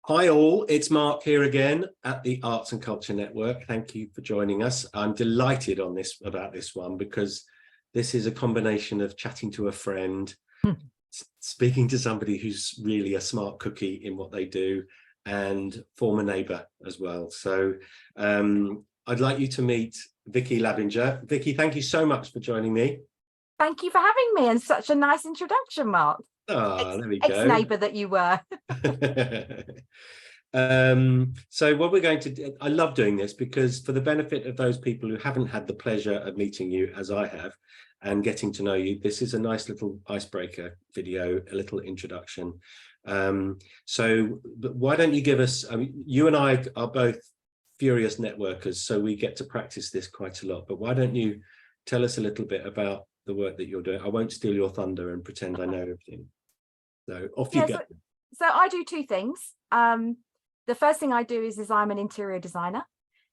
Hi all, it's Mark here again at the Arts and Culture Network. Thank you for joining us. I'm delighted about this one because this is a combination of chatting to a friend, speaking to somebody who's really a smart cookie in what they do, and former neighbour as well. So I'd like you to meet Vicky Labinger. Vicky, thank you so much for joining me. Thank you for having me, and such a nice introduction, Mark. There we go. Ex-neighbour that you were. So what we're going to do, I love doing this because for the benefit of those people who haven't had the pleasure of meeting you as I have and getting to know you, this is a nice little icebreaker video, a little introduction. So why don't you give us, I mean, you and I are both furious networkers, so we get to practice this quite a lot, but why don't you tell us a little bit about the work that you're doing? I won't steal your thunder and pretend I know everything. So off you go. So I do two things. The first thing I do is I'm an interior designer.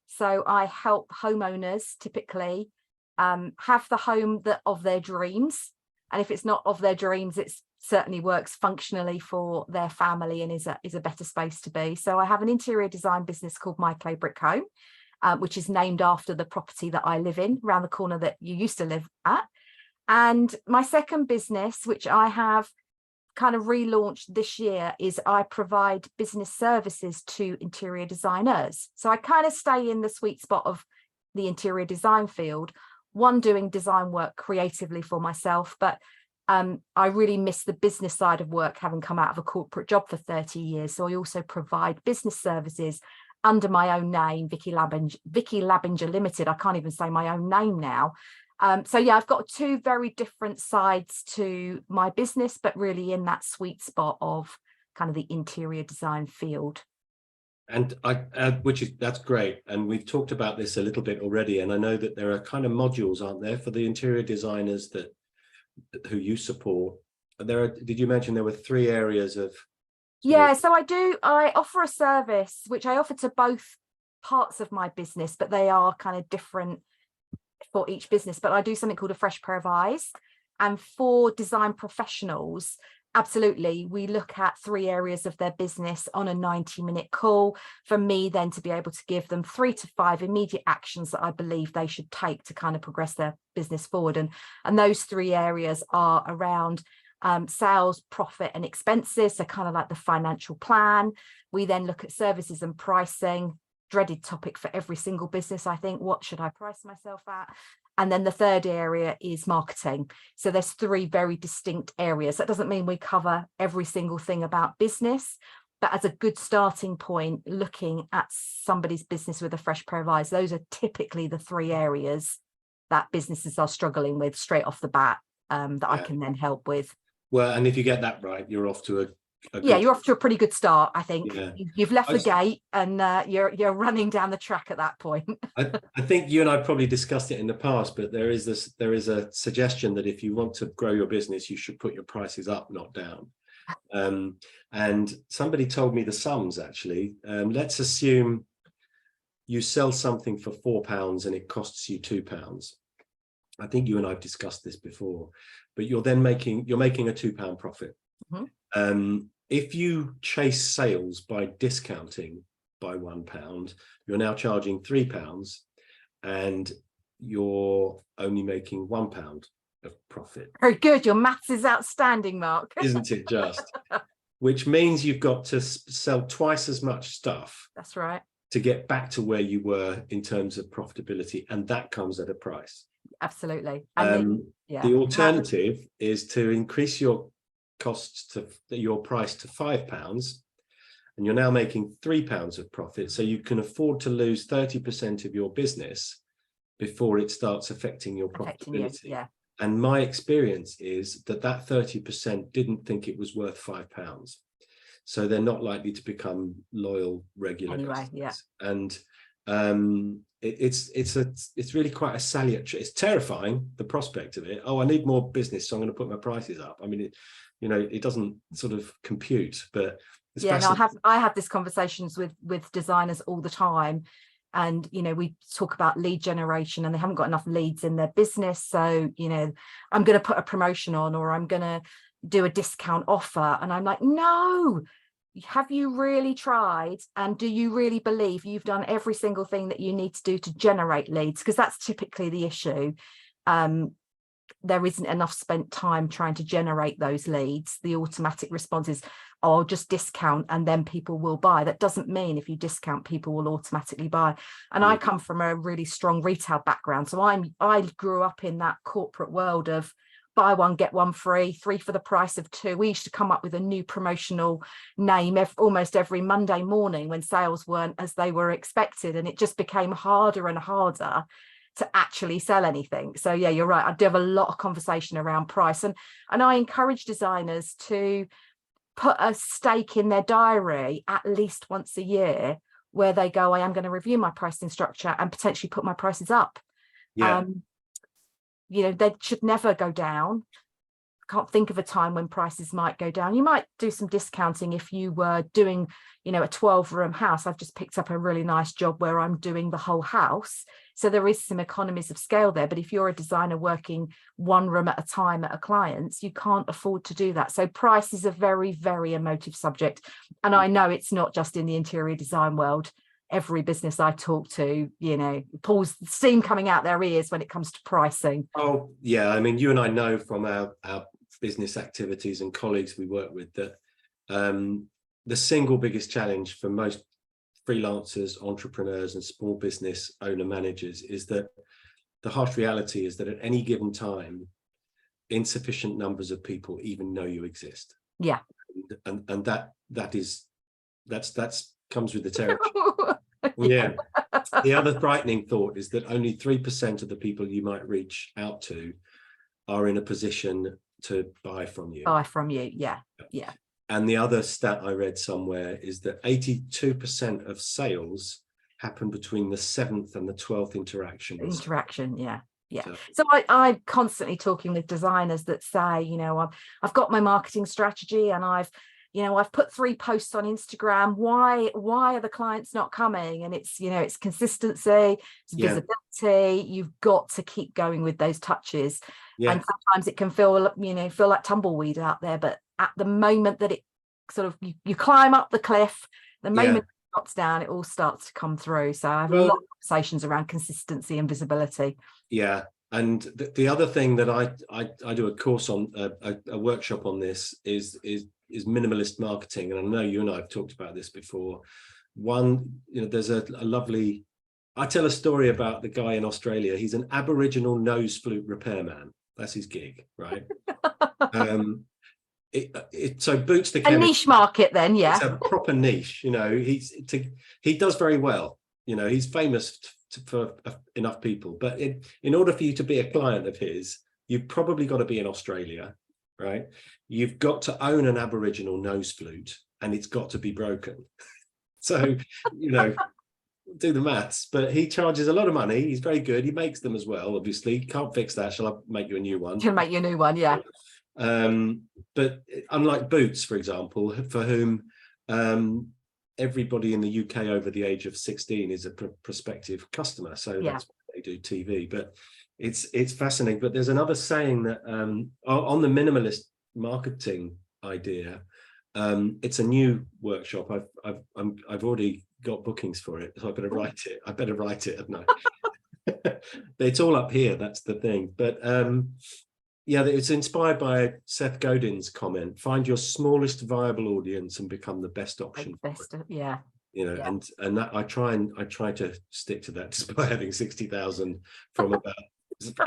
So I help homeowners typically have the home of their dreams. And if it's not of their dreams, it certainly works functionally for their family and is a better space to be. So I have an interior design business called My Clay Brick Home, which is named after the property that I live in, around the corner that you used to live at. And my second business, which I have kind of relaunched this year, is I provide business services to interior designers. So I kind of stay in the sweet spot of the interior design field, one doing design work creatively for myself, but I really miss the business side of work, having come out of a corporate job for 30 years. So I also provide business services under my own name, Vicky Labinger Limited. I can't even say my own name now. So yeah, I've got two very different sides to my business, but really in that sweet spot of kind of the interior design field. And that's great. And we've talked about this a little bit already. And I know that there are kind of modules, aren't there, for the interior designers who you support. Did you mention there were 3 areas of? Yeah, so I offer a service which I offer to both parts of my business, but they are kind of different for each business. But I do something called a fresh pair of eyes. And for design professionals, absolutely, we look at 3 areas of their business on a 90-minute call for me then to be able to give them 3 to 5 immediate actions that I believe they should take to kind of progress their business forward. And those 3 areas are around sales, profit and expenses, so kind of like the financial plan. We then look at services and pricing, dreaded topic for every single business, I think. What should I price myself at? And then the third area is marketing. So there's 3 very distinct areas. That doesn't mean we cover every single thing about business, but as a good starting point, looking at somebody's business with a fresh pair of eyes, those are typically the 3 areas that businesses are struggling with straight off the bat, that I can then help with. Well, and if you get that right, you're off to you're off to a pretty good start, I think. Yeah. You've left the gate and you're running down the track at that point. I think you and I probably discussed it in the past, but there is a suggestion that if you want to grow your business, you should put your prices up, not down. And somebody told me the sums actually. Let's assume you sell something for £4 and it costs you £2. I think you and I've discussed this before, but you're making a £2 profit. Mm-hmm. If you chase sales by discounting by £1, you're now charging £3 and you're only making £1 of profit. Very good. Your maths is outstanding, Mark. Isn't it just? Which means you've got to sell twice as much stuff. That's right. To get back to where you were in terms of profitability, and that comes at a price. Absolutely. The alternative is to increase your costs to your price to £5, and you're now making £3 of profit, so you can afford to lose 30% of your business before it starts affecting your profitability. Yeah. And my experience is that 30% didn't think it was worth £5, so they're not likely to become loyal regular customers. Yeah. And it's really quite a salient. It's terrifying, the prospect of it. Oh, I need more business, so I'm going to put my prices up. I mean, it doesn't sort of compute, but yeah, no, I have these conversations with designers all the time, and we talk about lead generation, and they haven't got enough leads in their business, so I'm going to put a promotion on, or I'm going to do a discount offer, and I'm like, no, have you really tried, and do you really believe you've done every single thing that you need to do to generate leads? Because that's typically the issue. There isn't enough spent time trying to generate those leads. The automatic response is, oh, just discount and then people will buy. That doesn't mean if you discount, people will automatically buy. And I come from a really strong retail background, so I grew up in that corporate world of buy one, get one free, 3 for the price of 2. We used to come up with a new promotional name almost every Monday morning when sales weren't as they were expected. And it just became harder and harder to actually sell anything. So yeah, you're right. I do have a lot of conversation around price. And I encourage designers to put a stake in their diary at least once a year where they go, I am going to review my pricing structure and potentially put my prices up. Yeah. You know, they should never go down. Can't think of a time when prices might go down. You might do some discounting if you were doing, you know, a 12-room house. I've just picked up a really nice job where I'm doing the whole house. So there is some economies of scale there. But if you're a designer working 1 room at a time at a client's, you can't afford to do that. So price is a very, very emotive subject. And I know it's not just in the interior design world. Every business I talk to, you know, pulls steam coming out their ears when it comes to pricing. Oh, yeah. I mean, you and I know from our business activities and colleagues we work with that the single biggest challenge for most freelancers, entrepreneurs and small business owner managers is that the harsh reality is that at any given time, insufficient numbers of people even know you exist. Yeah. And that's comes with the territory. Yeah. The other frightening thought is that only 3% of the people you might reach out to are in a position to buy from you. Yeah. And the other stat I read somewhere is that 82% of sales happen between the 7th and the 12th interaction. Yeah. So I'm constantly talking with designers that say, you know, I've got my marketing strategy and I've put 3 posts on Instagram. Why are the clients not coming? And it's, you know, it's consistency, it's visibility. You've got to keep going with those touches. And sometimes it can feel like tumbleweed out there. But at the moment that it sort of, you climb up the cliff, the moment it drops down, it all starts to come through. So I have a lot of conversations around consistency and visibility. Yeah. And the other thing that I do a course on, a workshop on this is minimalist marketing. And I know you and I have talked about this before. One, you know, there's a lovely, I tell a story about the guy in Australia. He's an Aboriginal nose flute repairman. That's his gig, right? So boots to a niche market then. Yeah, it's a proper niche. You know, he does very well. You know, he's famous for enough people, but in order for you to be a client of his, you've probably got to be in Australia, right? You've got to own an Aboriginal nose flute and it's got to be broken. So, you know, do the maths, but he charges a lot of money. He's very good. He makes them as well, obviously. Can't fix that. Shall I make you a new one? Can make you a new one, yeah. But unlike Boots, for example, for whom everybody in the UK over the age of 16 is a prospective customer. So that's why they do TV. But it's fascinating. But there's another saying that on the minimalist marketing idea, it's a new workshop. I've already got bookings for it, so I better write it. Haven't I? It's all up here. That's the thing. But yeah, it's inspired by Seth Godin's comment: find your smallest viable audience and become the best option. Yeah. You know, and that I try to stick to that, despite having 60,000 from about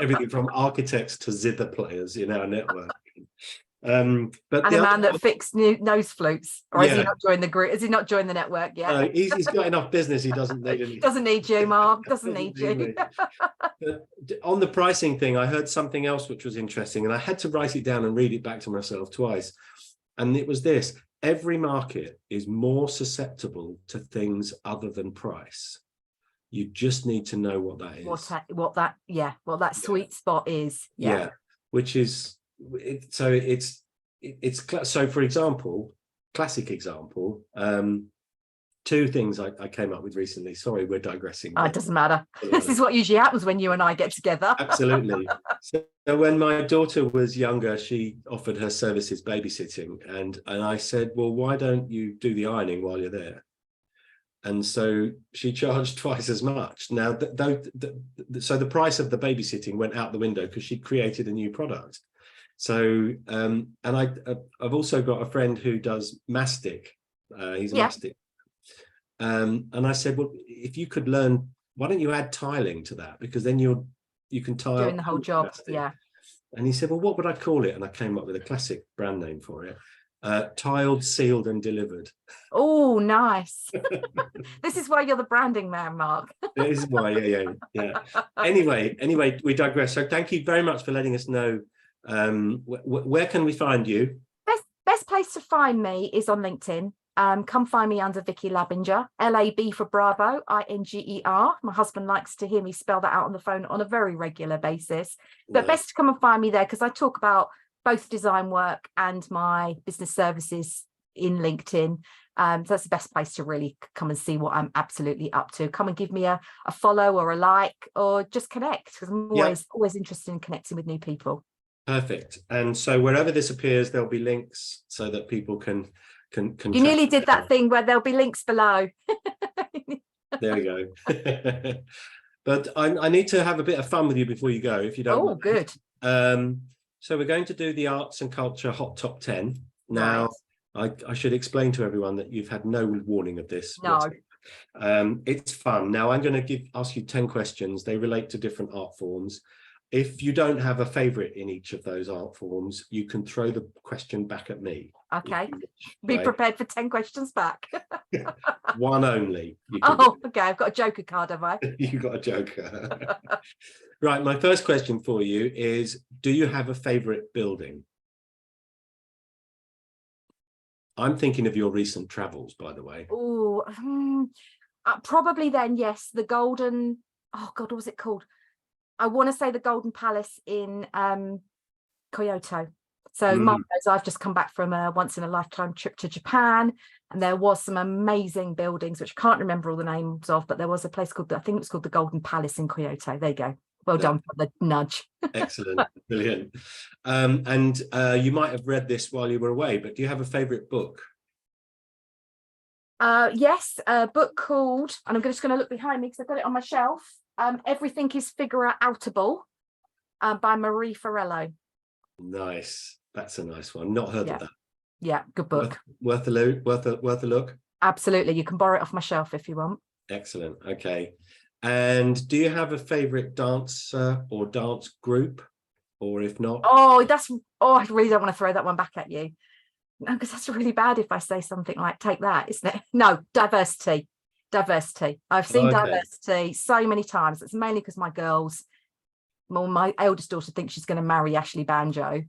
everything from architects to zither players in our network. But and a man that fixed nose flutes, or has he not joined the group? Has he not joined the network yet? No, he's got enough business. He doesn't need any. Doesn't need you, Mark. Doesn't need you. But on the pricing thing, I heard something else which was interesting, and I had to write it down and read it back to myself twice. And it was this: every market is more susceptible to things other than price. You just need to know what that is. What that sweet spot is. Yeah, which is. So for example, classic example, two things I came up with recently. Sorry, we're digressing. It doesn't matter. This is what usually happens when you and I get together. Absolutely. So when my daughter was younger, she offered her services babysitting, and I said, well, why don't you do the ironing while you're there? And so she charged twice as much. Now, so the price of the babysitting went out the window because she created a new product. So, and I've also got a friend who does mastic. He's a mastic. And I said, well, if you could learn, why don't you add tiling to that? Because then you can tile doing the whole job. mastic. Yeah. And he said, well, what would I call it? And I came up with a classic brand name for it. Tiled, sealed and delivered. Oh, nice. This is why you're the branding man, Mark. This is why, yeah. Anyway, we digress. So thank you very much for letting us know. Where can we find you? Best place to find me is on LinkedIn. Come find me under Vicky Labinger, LAB for Bravo, INGER. My husband likes to hear me spell that out on the phone on a very regular basis. But best to come and find me there, because I talk about both design work and my business services in LinkedIn. So that's the best place to really come and see what I'm absolutely up to. Come and give me a follow or a like, or just connect, because I'm always interested in connecting with new people. Perfect. And so wherever this appears, there'll be links so that people can you nearly did that thing where there'll be links below. There we go. But I need to have a bit of fun with you before you go, if you don't mind. Good. So we're going to do the arts and culture hot top 10 now. Right. I should explain to everyone that you've had no warning of this. No. It's fun. Now I'm going to ask you 10 questions. They relate to different art forms. If you don't have a favorite in each of those art forms, you can throw the question back at me. Okay. Be prepared for 10 questions back. One only. Okay. I've got a joker card, have I? You've got a joker. Right. My first question for you is, do you have a favorite building? I'm thinking of your recent travels, by the way. Probably then, yes. The Golden, oh God, what was it called? I want to say the Golden Palace in Kyoto. So Mark knows I've just come back from a once in a lifetime trip to Japan, and there was some amazing buildings, which I can't remember all the names of, but there was a place called, I think it was called the Golden Palace in Kyoto. There you go. Well done for the nudge. Excellent. Brilliant. And you might have read this while you were away, but do you have a favorite book? Yes, a book called, and I'm just going to look behind me because I've got it on my shelf. Everything is Figure Outable by Marie Forello. Nice. That's a nice one. Not heard of that. Yeah, good book. Worth a look. Absolutely. You can borrow it off my shelf if you want. Excellent. Okay. And do you have a favorite dancer or dance group? Or if not? I really don't want to throw that one back at you. No, because that's really bad if I say something like, take that, isn't it? No, diversity. I've seen diversity so many times. It's mainly because my eldest daughter thinks she's going to marry Ashley Banjo.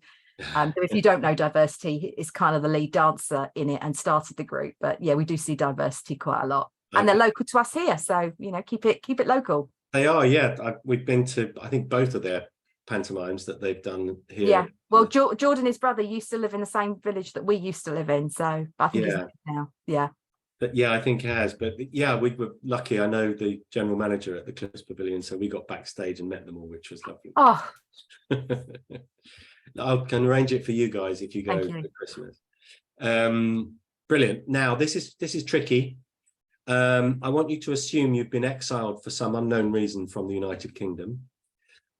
So if you don't know diversity, is kind of the lead dancer in it and started the group. But yeah, we do see diversity quite a lot. And they're local to us here. So, keep it local. They are, yeah. We've been to, I think, both of their pantomimes that they've done here. Yeah. Well, Jordan, his brother, used to live in the same village that we used to live in. So I think he's now. Yeah. But yeah, I think he has. But yeah, we were lucky. I know the general manager at the Cliffs Pavilion, so we got backstage and met them all, which was lovely. Oh. I can arrange it for you guys if you go for Christmas. Brilliant. Now, this is tricky. I want you to assume you've been exiled for some unknown reason from the United Kingdom,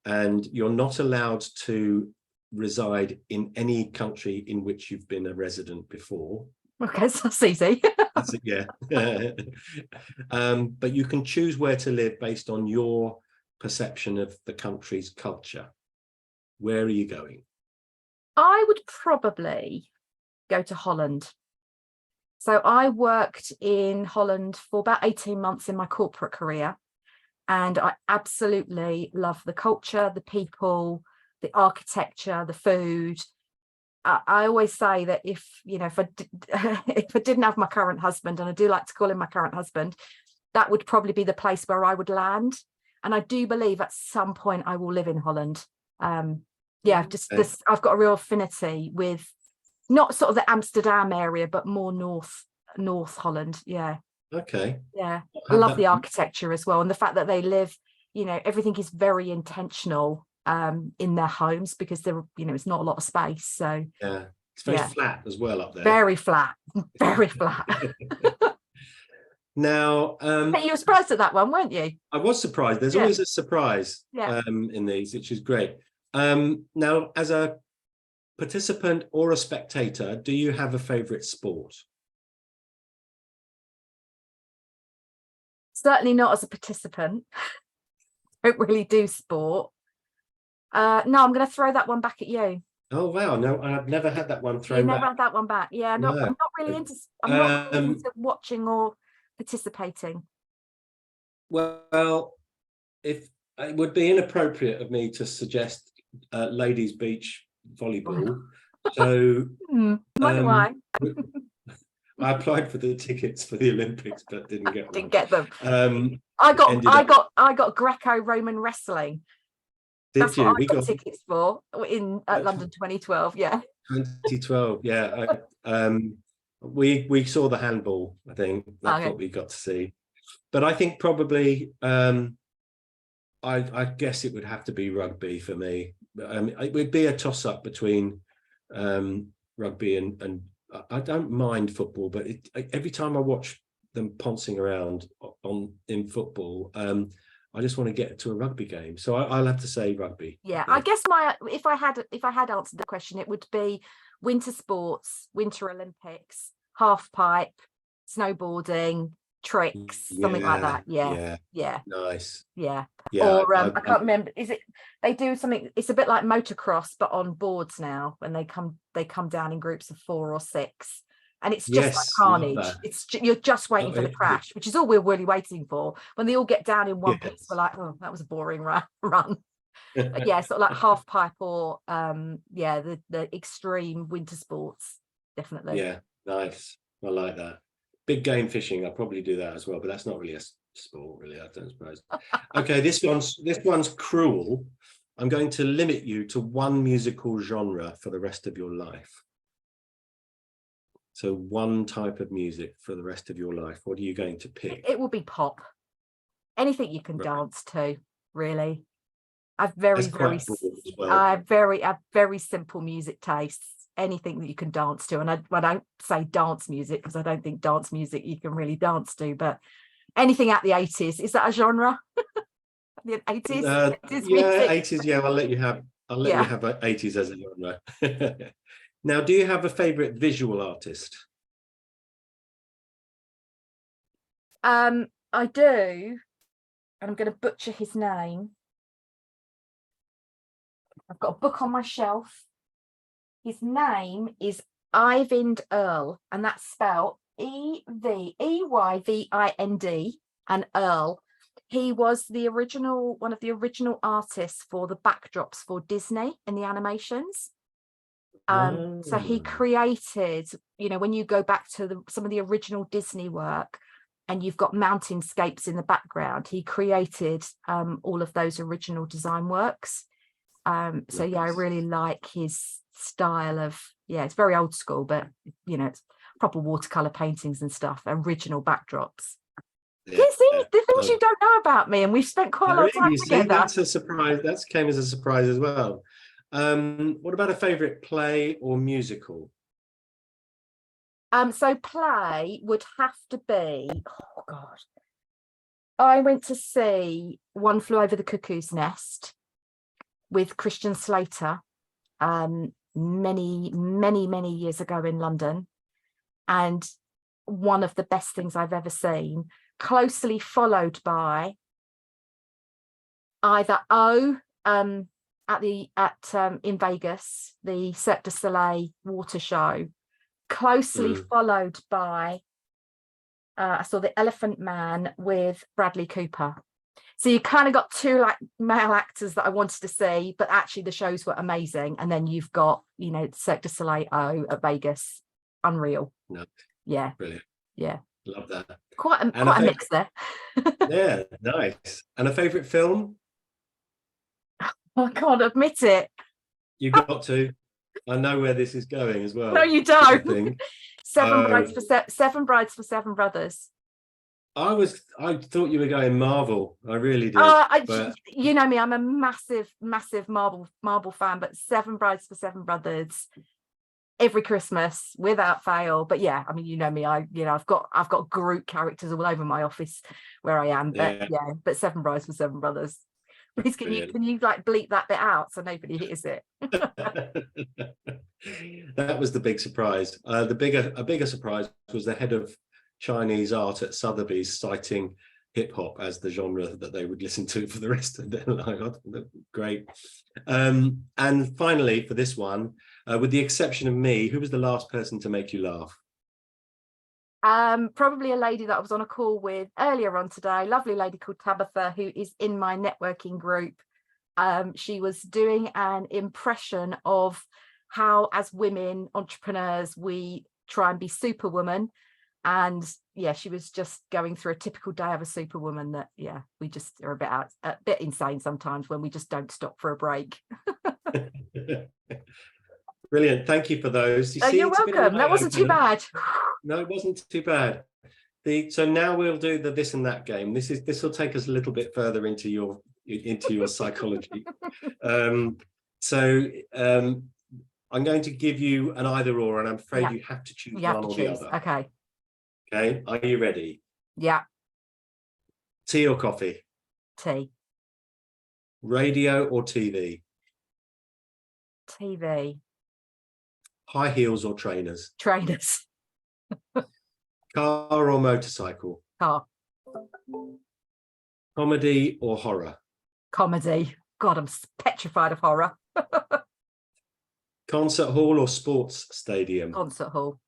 and you're not allowed to reside in any country in which you've been a resident before. Okay, so that's easy. That's it, yeah. But you can choose where to live based on your perception of the country's culture. Where are you going? I would probably go to Holland. So I worked in Holland for about 18 months in my corporate career, and I absolutely love the culture, the people, the architecture, the food. I always say that if I didn't have my current husband, and I do like to call him my current husband, that would probably be the place where I would land. And I do believe at some point I will live in Holland. I've got a real affinity with not sort of the Amsterdam area, but more North Holland. Yeah. Okay. Yeah, I Have love the that. architecture as well, and the fact that they live, everything is very intentional in their homes, because there, it's not a lot of space. So Yeah. It's very yeah, flat as well up there. very flat, very flat. Now, Hey, you were surprised at that one, weren't you? I was surprised. There's Yeah, always a surprise yeah. in these, which is great. Now, as a participant or a spectator, do you have a favorite sport? Certainly not as a participant. Don't really do sport. No, I'm going to throw that one back at you. Oh, wow. No, I've never had that one You thrown never back. had that one back. Yeah, No. I'm not really into. I'm not really Um, into watching or participating. well, if it would be inappropriate of me to suggest ladies' beach volleyball. So Wonder why? I applied for the tickets for the Olympics, but didn't get Didn't one. get them. Um, I ended up, got Greco-Roman wrestling. did That's what you? I We got got tickets for at London 2012. Yeah. 2012. Yeah. We saw the handball. I think that's Okay. what we got to see. But I think probably I guess it would have to be rugby for me. It would be a toss-up between rugby and I don't mind football, but every time I watch them pouncing around in football, I just want to get to a rugby game. So I'll have to say rugby. Yeah, I guess if I had answered the question, it would be winter sports, Winter Olympics, half pipe, snowboarding, tricks, something like that. Yeah, Nice. yeah. Yeah, Or I can't remember. Is it they do something? It's a bit like motocross, but on boards now. When they come down in groups of 4 or 6, and it's just like yes, love carnage. that. You're just waiting for the crash, which is all we're really waiting for. When they all get down in one piece, we're like, oh, that was a boring run. But yeah, sort of like half pipe or the extreme winter sports, definitely. Yeah, nice. I like that. Big game fishing, I'll probably do that as well, but that's not really a sport, really, I don't suppose. Okay, this one's cruel. I'm going to limit you to one musical genre for the rest of your life. So one type of music for the rest of your life. What are you going to pick? It will be pop. Anything you can dance to, really. I've That's quite broad as well. I have very simple music tastes. Anything that you can dance to, and I don't say dance music because I don't think dance music you can really dance to, but anything at the 80s. Is that a genre? The 80s? 80s yeah, music? 80s. Yeah, I'll let you have 80s as a genre. Now, do you have a favorite visual artist? I do, and I'm going to butcher his name. I've got a book on my shelf. His name is Eyvind Earl, and that's spelled Eyvind and Earl. He was one of the original artists for the backdrops for Disney in the animations. So he created, when you go back to some of the original Disney work and you've got mountainscapes in the background, he created all of those original design works. So yeah, I really like his style of, it's very old school, but it's proper watercolor paintings and stuff, original backdrops. Yeah, see the things you don't know about me, and we've spent quite a lot of time together. That's a surprise. That came as a surprise as well. What about a favorite play or musical? So play would have to be, oh God, I went to see One Flew Over the Cuckoo's Nest with Christian Slater many years ago in London, and one of the best things I've ever seen, closely followed by either in Vegas, the Cirque du Soleil water show, closely followed by I saw The Elephant Man with Bradley Cooper. So you kind of got two like male actors that I wanted to see, but actually the shows were amazing. And then you've got, Cirque du Soleil at Vegas, unreal. No. Yeah. Brilliant. Yeah. Love that. Quite a mix there. Yeah, nice. And a favorite film? I can't admit it. You got to. I know where this is going as well. No, you don't. I think. Seven Brides for Seven Brothers. I thought you were going Marvel. I really did. But You know me, I'm a massive Marvel fan, but Seven Brides for Seven Brothers every Christmas without fail. But yeah, I mean, you know me, I've got Groot characters all over my office where I am. But yeah, but Seven Brides for Seven Brothers. Please, can you like bleep that bit out so nobody hears it? That was the big surprise. A bigger surprise was the head of Chinese art at Sotheby's citing hip hop as the genre that they would listen to for the rest of their life. Great. And finally, for this one, with the exception of me, who was the last person to make you laugh? Probably a lady that I was on a call with earlier on today, lovely lady called Tabitha, who is in my networking group. She was doing an impression of how, as women entrepreneurs, we try and be superwoman. And yeah, she was just going through a typical day of a superwoman that, yeah, we just are a bit insane sometimes when we just don't stop for a break. Brilliant. Thank you for those. You're welcome. That wasn't too bad. No, it wasn't too bad. So now we'll do the this and that game. This will take us a little bit further into your psychology. I'm going to give you an either or, and I'm afraid you have to choose one or the other. Okay. Okay. Are you ready? Yeah. Tea or coffee? Tea. Radio or TV? TV. High heels or trainers? Trainers. Car or motorcycle? Car. Comedy or horror? Comedy. God, I'm petrified of horror. Concert hall or sports stadium? Concert hall.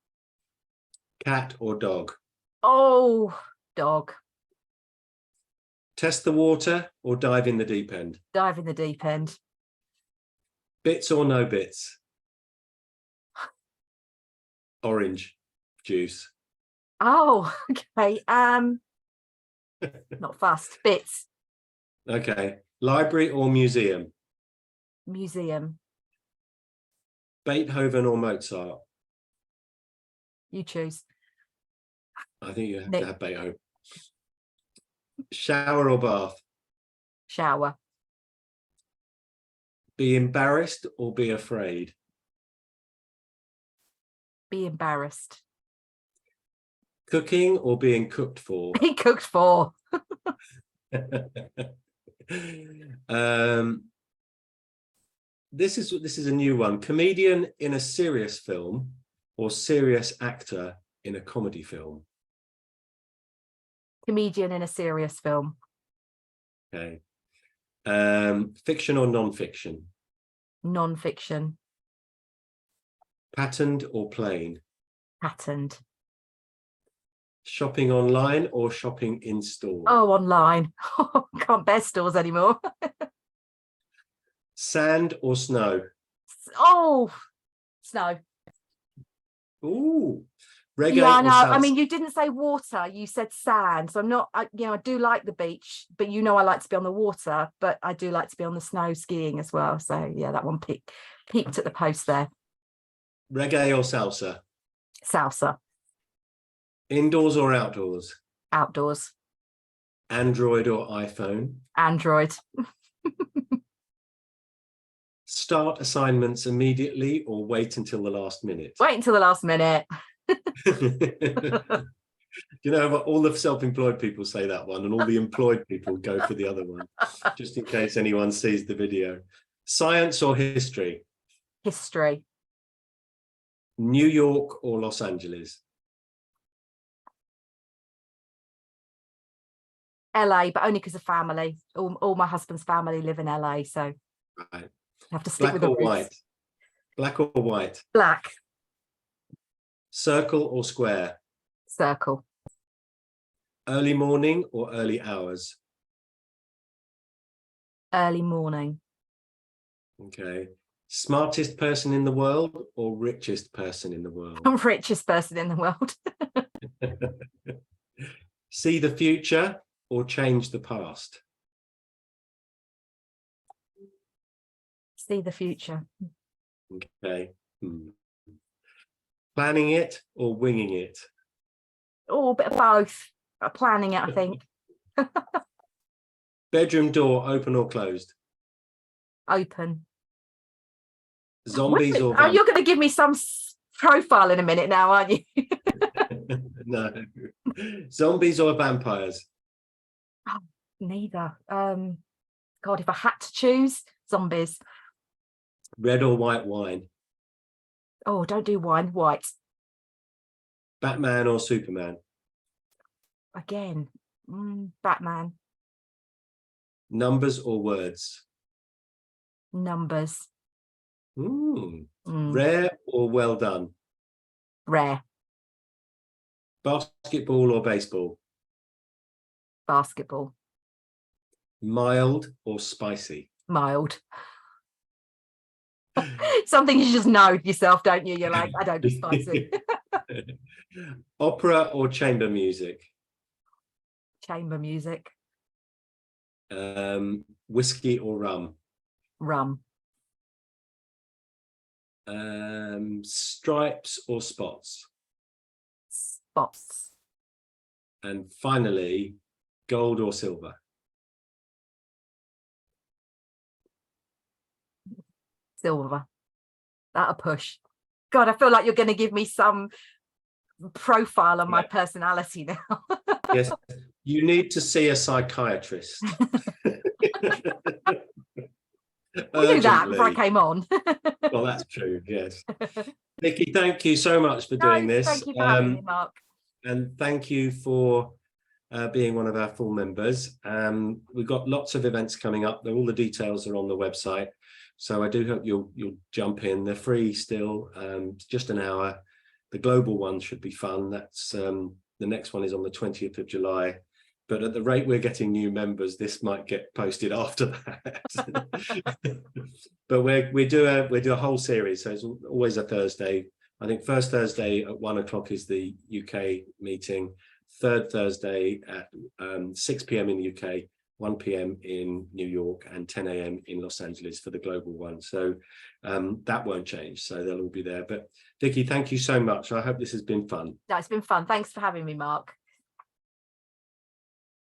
Cat or dog? Oh, dog. Test the water or dive in the deep end? Dive in the deep end. Bits or no bits? Orange juice. Oh, okay. Not fast. Bits. Okay. Library or museum? Museum. Beethoven or Mozart? You choose. I think you have to have Beethoven. Shower or bath? Shower. Be embarrassed or be afraid? Be embarrassed. Cooking or being cooked for? Be cooked for. This is a new one. Comedian in a serious film or serious actor in a comedy film? Comedian in a serious film. Okay. Fiction or non-fiction? Non-fiction. Patterned or plain? Patterned. Shopping online or shopping in store? Oh, online. Can't bear stores anymore. Sand or snow? Oh, snow. Ooh. Reggae yeah, or no, salsa? I mean, you didn't say water, you said sand. So I'm not, I do like the beach, but I like to be on the water, but I do like to be on the snow skiing as well. So yeah, that one peaked at the post there. Reggae or salsa? Salsa. Indoors or outdoors? Outdoors. Android or iPhone? Android. Start assignments immediately or wait until the last minute? Wait until the last minute. You know, all the self-employed people say that one, and all the employed people go for the other one, just in case anyone sees the video. Science or history? History. New York or Los Angeles? LA, but only because of family. All my husband's family live in LA, so Right. I have to stick Black with the or roots. white? Black or white? Black. Circle or square? Circle. Early morning or early hours? Early morning. Okay. Smartest person in the world or richest person in the world? Richest person in the world. See the future or change the past? See the future. Okay. Planning it or winging it? Oh, a bit of both. planning it, I think. Bedroom door open or closed? Open. Zombies or Oh, you're going to give me some profile in a minute now, aren't you? No. Zombies or vampires? Oh, neither. God, if I had to choose, zombies. Red or white wine? Oh, don't do wine. White. Batman or Superman? Again. Batman. Numbers or words? Numbers. Rare or well done? Rare. Basketball or baseball? Basketball. Mild or spicy? Mild. Something you just know yourself, don't you? You're like, I don't do spicy. Opera or chamber music? Chamber music. Whiskey or rum? Rum. Stripes or spots? Spots. And finally, gold or silver? Silver. That'll push. God, I feel like you're going to give me some profile on my personality now. Yes, you need to see a psychiatrist. We knew that before I came on. Well, that's true, yes. Vicky, thank you so much for doing this. Thank you for having me, Mark. And thank you for being one of our full members. We've got lots of events coming up. All the details are on the website. So I do hope you'll jump in. They're free still, just an hour. The global one should be fun. That's the next one is on the 20th of July. But at the rate we're getting new members, this might get posted after that. But we do a whole series. So it's always a Thursday. I think first Thursday at 1 o'clock is the UK meeting. Third Thursday at 6 p.m. in the UK, 1 p.m. in New York, and 10 a.m. in Los Angeles for the global one. So that won't change. So they'll all be there. But Vicky, thank you so much. I hope this has been fun. No, it's been fun. Thanks for having me, Mark.